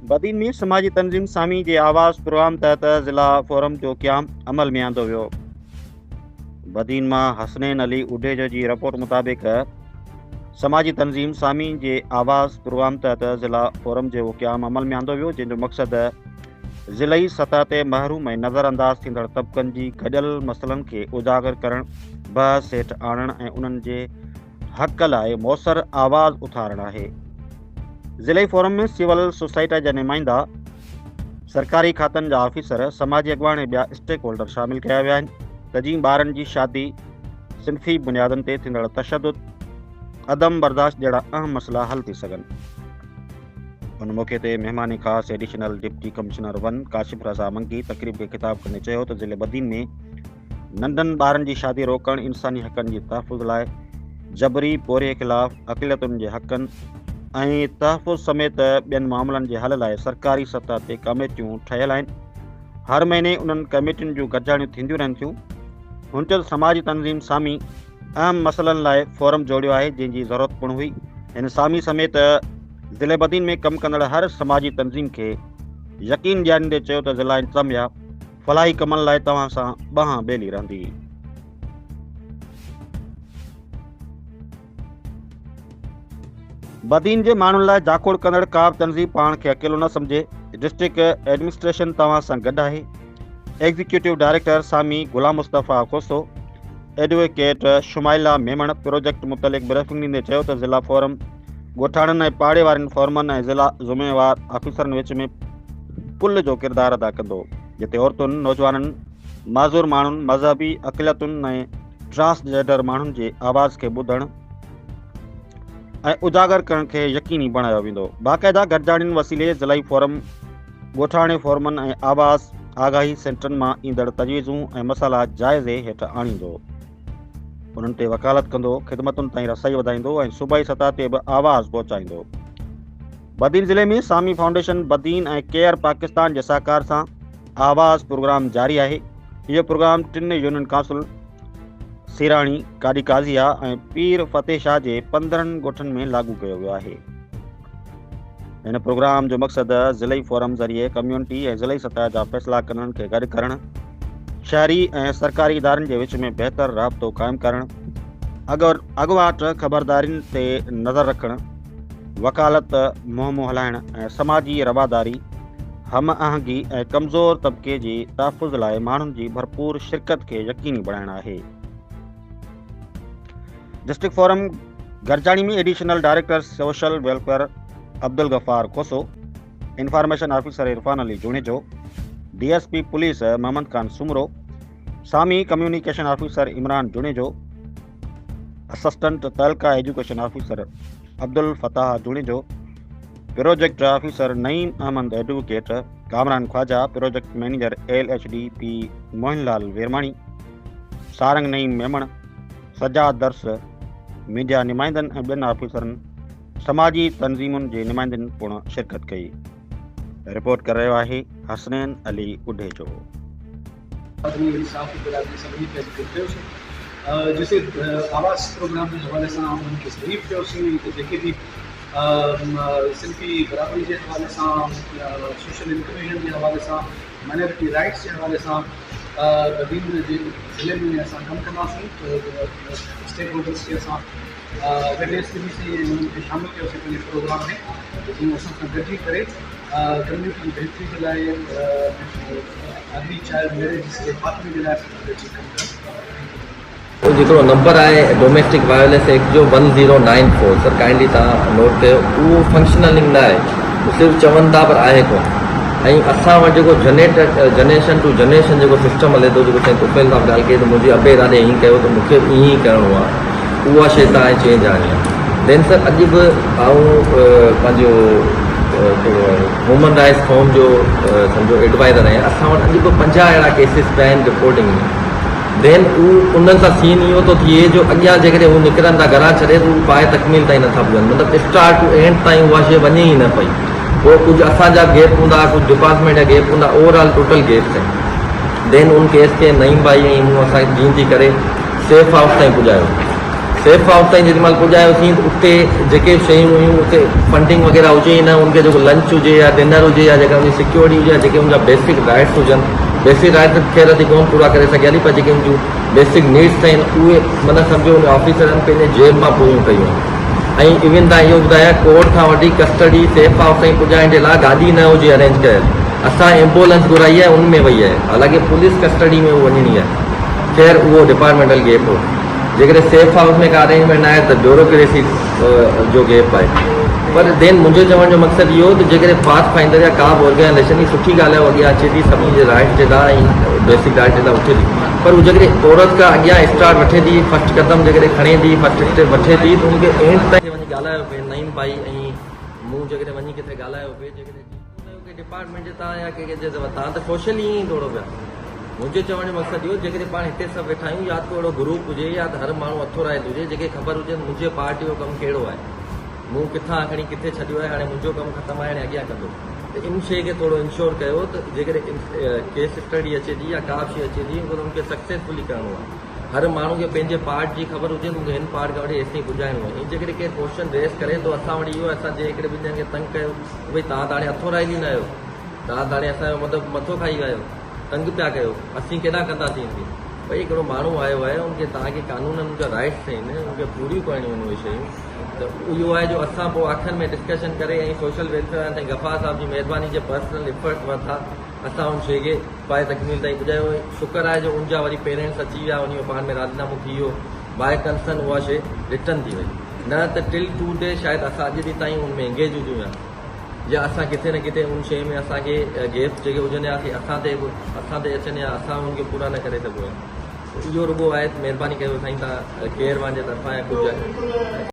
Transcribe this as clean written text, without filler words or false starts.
बदीन में समाजी तंजीम सामी के आवाज़ प्रोग्राम तहत ज़िला फोरम जो क़याम अमल में आंदो वियो। बदीन में हसनैन अली उडेजा जी रिपोर्ट मुताबिक समाजी तंजीम सामी के आवाज़ प्रोग्राम तहत ज़िला फोरम जो क़याम अमल में आंदो वियो, जिनजो मक़सद ज़िलई सतह ते महरूम ऐं नज़रअंदाज थींदड़ तबक़नि जी गॾियल मसइलनि खे उजागर करण, बहस हेठि आणण ऐं उन्हनि जे हक़ लाइ मौसर आवाज़ उथारण आहे। ज़िलई फोरम में सिविल सोसाइटी जा नुमाइंदा, सरकारी खातनि जा ऑफिसर, समाजी अॻवान ऐं ॿिया स्टेक होल्डर शामिल कया विया आहिनि त जीअं ॿारनि जी शादी, सिन्फ़ी बुनियादनि ते थींदड़ तशदुद, अदम बर्दाश्त जहिड़ा अहम मसइला हल थी सघनि। उन मौक़े ते महिमान ख़ासि एडिशनल डिप्टी कमिश्नर 1 काशिफ रज़ा मंगी तक़रीब खे ख़िताब कंदे चयो त ज़िले बदीन में नंढनि ॿारनि जी शादी रोकण, इंसानी हक़नि जी तहफ़ुज़ लाइ जबरी पोरे ख़िलाफ़ अक़लियतुनि जे हक़नि ऐं तहफ़ुज़ समेत ॿियनि मामलनि जे हल लाइ सरकारी सतह ते कमेटियूं ठहियल आहिनि। हर महीने उन्हनि कमेटियुनि जूं गॾिजाणियूं थींदियूं रहनि थियूं। हुन चयो समाजी तंज़ीम सामी अहम मसइलनि लाइ फोरम जोड़ियो आहे, जंहिंजी ज़रूरत पिणु हुई। हिन सामी समेत ज़िले बदीन में कमु कंदड़ हर समाजी तंज़ीम खे यकीन ॾियारींदे चयो त ज़िला इंतज़ामिया फलाही कमनि लाइ तव्हां सां ॿांह ॿेली रहंदी। बदीन जे माण्हुनि लाइ जाखोड़ कंदड़ का बि तंज़ीम पाण खे अकेलो न सम्झे। डिस्ट्रिक्ट एडमिनिस्ट्रेशन तव्हां सां गॾु आहे। Executive director Sami Ghulam Mustafa Khoso, advocate Shumaila Memon project मुतलिक़ ब्रीफिंग ॾींदे चयो त ज़िला फोरम ॻोठाणनि ऐं पाड़े वारनि फोरमनि ऐं ज़िला ज़िम्मेवार ऑफिसरनि विच में पुल जो किरदारु अदा कंदो, जिते औरतुनि, नौजवाननि, माज़ूर माण्हुनि, मज़हबी अक़लियतुनि ऐं ट्रांसजेंडर माण्हुनि जे आवाज़ खे ॿुधण ऐं उजागर करण खे यकीनी बणायो वेंदो। बाक़ाइदा गॾिजाणियुनि वसीले ज़िलाई फोरम ॻोठाणे फोरमनि ऐं आगाही सेंटरनि मां ईंदड़ तजवीज़ूं ऐं मसाइला जाइज़े हेठि आणींदो, उन्हनि ते वकालत कंदो, ख़िदमतुनि ताईं रसाई वधाईंदो ऐं सूबाई सतह ते बि आवाज़ पहुचाईंदो। बदीन ज़िले में सामी फाउंडेशन बदीन ऐं केयर पाकिस्तान जे सहकार सां आवाज़ प्रोग्राम जारी आहे। इहो प्रोग्राम 3 यूनियन काउंसिल सिराणी, काडी काज़िया ऐं पीर फ़तेह शाह जे 15 ॻोठनि में लागू कयो वियो आहे। हिन प्रोग्राम जो मक़सदु ज़िलई फोरम ज़रिए कम्यूनिटी ऐं ज़िलई सतह जा फ़ैसिला करणनि खे गॾु करणु, शहरी ऐं सरकारी इदारनि जे विच में बहितर राब्तो क़ाइमु करणु, अॻुवाट ख़बरदारियुनि ते नज़र रखणु, वकालत मुहिमूं हलाइणु ऐं समाजी रवादारी, हम आहंगी ऐं कमज़ोर तबिके जी तहफ़ुज़ लाइ माण्हुनि जी भरपूर शिरकत खे यकीनी बणाइणु आहे। डिस्ट्रिक्ट फोरम गरजाणी में additional director social welfare Abdul Ghaffar Khoso, information officer Irfan Ali Junejo, DSP police Mohammad Khan Soomro, Sami communication officer Imran Junejo, assistant तहलका education officer Abdul Fatah Junejo, project officer Naeem Ahmed advocate, Kamran Khawaja, project manager LHDP Mohanlal Vermani, Sarang Naeem Memon, Sajjad Dars, media नुमाइंदनि ऐं ॿियनि ऑफिसरनि, समाजी तंज़ीमुनि जे नुमाइंदनि पिणु शिरकत कई। रिपोर्ट कर रहियो आहे हसनैन अली उडेजो। जैसे आवाज़ प्रोग्राम के हवाले से उनके तरीफ़ कयोसीं त जेके भी सिंधी बराबरी के हवाले से, सोशल इंक्लूजन के हवाले से, माइनॉरिटी राइट्स के हवाले से बदीन ज़िले में असां कमु कंदासीं। स्टेक होल्डर्स के असां उनके शामिल कयोसीं पंहिंजे प्रोग्राम में, जीअं असां सां गॾिजी करे कम्यूनिटी की बेहतरी के लिए, अर्ली चाइल्ड मैरिज के खात्मे के लिए जो नंबर है डोमेस्टिक वायलेंस एक्ट जो 1094, सर काइंडली तव्हां नोट कयो। उहो फंक्शनलिंग लाइ सिर्फ़ु चवनि था पर आहे कोन। ऐं असां वटि जेको जनरेशन टू जनरेशन जेको सिस्टम हले थो, जेको साईं तुफ़ैल साहब ॻाल्हि कई त मुंहिंजे अबे ॾाढे ईअं कयो त मूंखे ईअं ई करिणो आहे, उहा शइ तव्हां चेंज आणी आहे। देन सर अॼु बि पंहिंजो ह्यूमन राइट्स फॉर्म जो सम्झो एडवाइज़र आहियां। असां वटि अॼु बि 50 अहिड़ा केसिस पिया आहिनि रिपोर्टिंग में। देन उन्हनि सां सीन इहो थो थिए जो अॻियां जेकॾहिं हू निकिरनि था घरां छॾे, त उहे पाए तकमील ताईं नथा पुॼनि, मतिलबु स्टार्ट टू एंड ताईं उहा शइ वञे ई न पई। पोइ कुझु असांजा गैप हूंदा, कुझु डिपार्टमेंट जा गैप हूंदा, ओवरऑल टोटल गैप्स आहिनि। देन उन केस खे नईम भाई ऐं मूं असांखे जीअं थी करे सेफ हाउस ताईं पुॼायो। सेफ हाउस ताईं जेॾी महिल पुॼायोसीं त उते जेके शयूं हुयूं उते फंडिंग वग़ैरह हुजे न, उनखे जेको लंच हुजे या डिनर हुजे या जेका उनजी सिक्योरिटी हुजे या जेके उनजा बेसिक राइट्स हुजनि, बेसिक राइट्स ख़ैर अॼु कोन पूरा करे सघिया हली, पर जेके उनजूं बेसिक नीड्स आहिनि उहे माना सम्झो उन ऑफिसरनि पंहिंजे जेब मां पूरियूं कयूं। ऐं इवन तव्हां इहो ॿुधाया कोर्ट खां वठी कस्टडी सेफ हाउस ताईं पुॼाइण जे लाइ गाॾी न हुजे अरेंज कयल, असां एम्बुलेंस घुराई आहे, उन में वई आहे, हालांकि पुलिस कस्टडी में उहो वञणी आहे, ख़ैर उहो डिपार्टमेंटल गेप हो। जेकॾहिं सेफ हाउस में का अरेंजमेंट न आहे त ब्यूरोक्रेसी जो गेप आहे। पर देन मुंहिंजो चवण जो मक़सदु इहो त जेकॾहिं पास फाइंदर या का बि ऑर्गेनाइजेशन ई सुठी ॻाल्हि आहे, अॻियां अचे थी सभिनी जे राइट जे लाइ ऐं बेसिक राइट जे लाइ उथे थी, पर उहो जेकॾहिं औरत खां अॻियां स्टार्ट वठे थी, फस्ट कदम जेकॾहिं खणे थी, फस्ट स्टेप वठे थी, त उनखे एंड ताईं वञी ॻाल्हायो पिए नईं भाई ऐं मूं जेकॾहिं वञी किथे ॻाल्हायो पिए, जेकॾहिं डिपार्टमेंट जे तव्हां या कंहिंखे तव्हां त सोशली ईअं ई दौड़ो पिया। मुंहिंजो चवण जो मक़सदु इहो जेकॾहिं पाण हिते सभु वेठा आहियूं, या को अहिड़ो ग्रुप हुजे या त हर माण्हू अथोराइज़ हुजे जेके ख़बर हुजे मुंहिंजे पार्टी जो कमु कहिड़ो आहे, मूं किथां खणी किथे छॾियो आहे, हाणे मुंहिंजो कमु ख़तमु आहे, हाणे अॻियां कंदो, त इन शइ खे थोरो इंश्योर कयो त जेकॾहिं केस स्टडी अचे थी या का शइ अचे थी त हुनखे सक्सेसफुली करिणो आहे। हर माण्हू खे पंहिंजे पार्ट जी ख़बर हुजे त हिन पार्ट खां वठी हेसिताईं पुॼाइणो आहे। ऐं जेकॾहिं केरु क्वेश्चन रेस करे थो असां वटि इहो असां जे हिकिड़े ॿिनि ॼणनि खे तंग कयो भई तव्हां त हाणे अथोराइज़ ई न आहियो, तव्हां त हाणे असांजो मतिलबु मथो खाई विया आहियो, तंग पिया कयो, असीं केॾा कंदासीं हिनखे। भई हिकिड़ो माण्हू आयो आहे, उनखे तव्हांखे कानूननि जा राइट्स आहिनि, उनखे पूरियूं करणियूं आहिनि उहे शयूं, त इहो आहे जो असां पोइ आखिर में डिस्कशन करे ऐं सोशल वेलफेयर ताईं गफ़ार साहिब जी महिरबानी जे पर्सनल एफर्ट्स वरिता, असां उन शइ खे पाए तकमील ताईं पुॼायो। शुक्र आहे जो उनजा वरी पेरेंट्स अची विया, उन पाण में राज़ीनामो थी वियो, बाय कंसर्न उहा शइ रिटर्न थी वई, न त टिल टूडे शायदि असां अॼु ॾींहं ताईं उन में एंगेज हुजूं या असां किथे न किथे उन शइ में असांखे गेप्स जेके हुजनि या असां ते अचनि या असां उनखे पूरा न करे सघूं। इहो रुॻो आहे, महिरबानी कयो साईं तव्हां केयर पंहिंजे तरफ़ां या कुझु